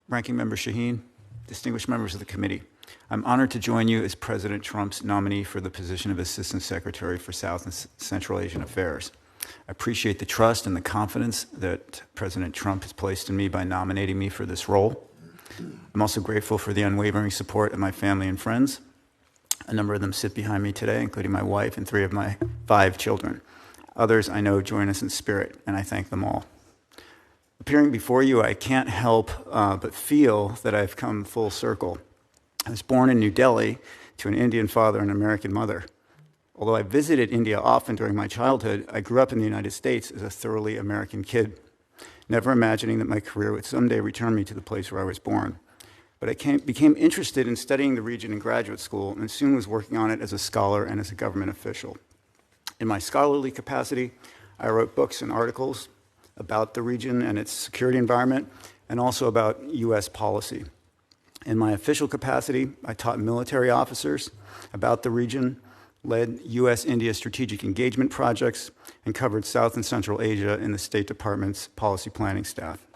Ranking Member Shaheen, distinguished members of the committee, I'm honored to join you as President Trump's nominee for the position of Assistant Secretary for South and Central Asian Affairs. I appreciate the trust and the confidence that President Trump has placed in me by nominating me for this role. I'm also grateful for the unwavering support of my family and friends. A number of them sit behind me today, including my wife and 3 of my 5 children. Others I know join us in spirit, and I thank them all. Appearing before you, I can't help but feel that I've come full circle. I was born in New Delhi to an Indian father and American mother. Although I visited India often during my childhood, I grew up in the United States as a thoroughly American kid, never imagining that my career would someday return me to the place where I was born. But I became interested in studying the region in graduate school and soon was working on it as a scholar and as a government official. In my scholarly capacity, I wrote books and articles about the region and its security environment, and also about U.S. policy. In my official capacity, I taught military officers about the region, led U.S.-India strategic engagement projects, and covered South and Central Asia in the State Department's policy planning staff.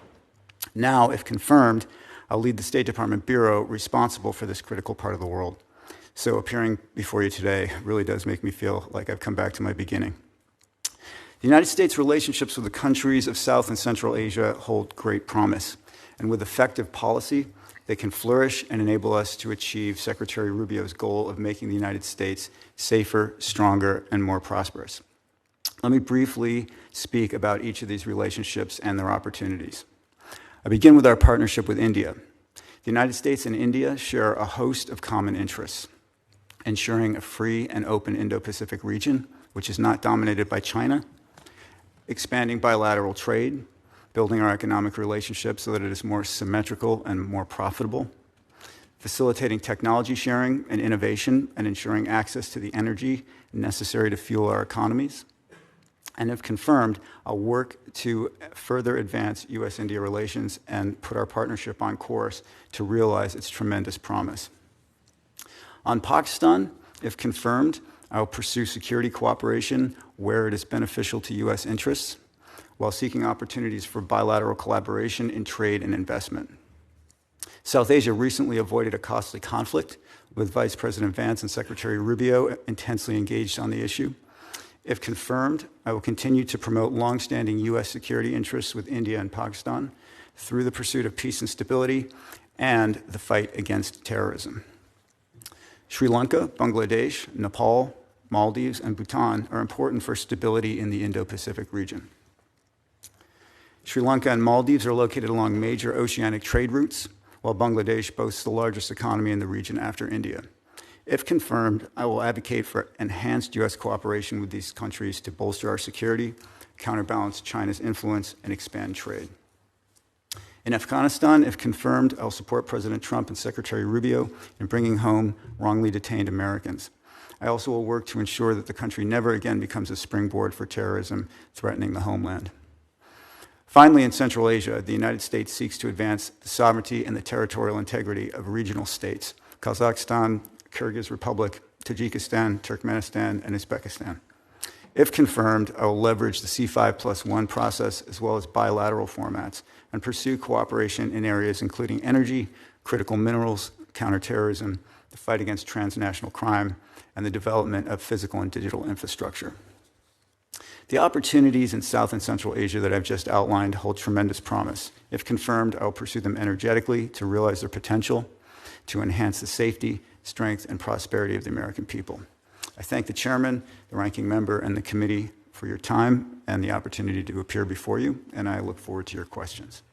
Now, if confirmed, I'll lead the State Department Bureau responsible for this critical part of the world. So appearing before you today really does make me feel like I've come back to my beginning. The United States' relationships with the countries of South and Central Asia hold great promise, and with effective policy, they can flourish and enable us to achieve Secretary Rubio's goal of making the United States safer, stronger, and more prosperous. Let me briefly speak about each of these relationships and their opportunities. I begin with our partnership with India. The United States and India share a host of common interests: ensuring a free and open Indo-Pacific region, which is not dominated by China, expanding bilateral trade, building our economic relationships so that it is more symmetrical and more profitable, facilitating technology sharing and innovation and ensuring access to the energy necessary to fuel our economies. And if confirmed, I'll work to further advance U.S.-India relations and put our partnership on course to realize its tremendous promise. On Pakistan, if confirmed, I will pursue security cooperation where it is beneficial to U.S. interests, while seeking opportunities for bilateral collaboration in trade and investment. South Asia recently avoided a costly conflict, with Vice President Vance and Secretary Rubio intensely engaged on the issue. If confirmed, I will continue to promote longstanding U.S. security interests with India and Pakistan through the pursuit of peace and stability and the fight against terrorism. Sri Lanka, Bangladesh, Nepal, Maldives, and Bhutan are important for stability in the Indo-Pacific region. Sri Lanka and Maldives are located along major oceanic trade routes, while Bangladesh boasts the largest economy in the region after India. If confirmed, I will advocate for enhanced U.S. cooperation with these countries to bolster our security, counterbalance China's influence, and expand trade. In Afghanistan, if confirmed, I will support President Trump and Secretary Rubio in bringing home wrongly detained Americans. I also will work to ensure that the country never again becomes a springboard for terrorism threatening the homeland. Finally, in Central Asia, the United States seeks to advance the sovereignty and the territorial integrity of regional states: Kazakhstan, Kyrgyz Republic, Tajikistan, Turkmenistan, and Uzbekistan. If confirmed, I will leverage the C5+1 process as well as bilateral formats and pursue cooperation in areas including energy, critical minerals, counterterrorism, the fight against transnational crime, and the development of physical and digital infrastructure. The opportunities in South and Central Asia that I've just outlined hold tremendous promise. If confirmed, I will pursue them energetically to realize their potential, to enhance the safety, strength, and prosperity of the American people. I thank the chairman, the ranking member, and the committee for your time and the opportunity to appear before you, and I look forward to your questions.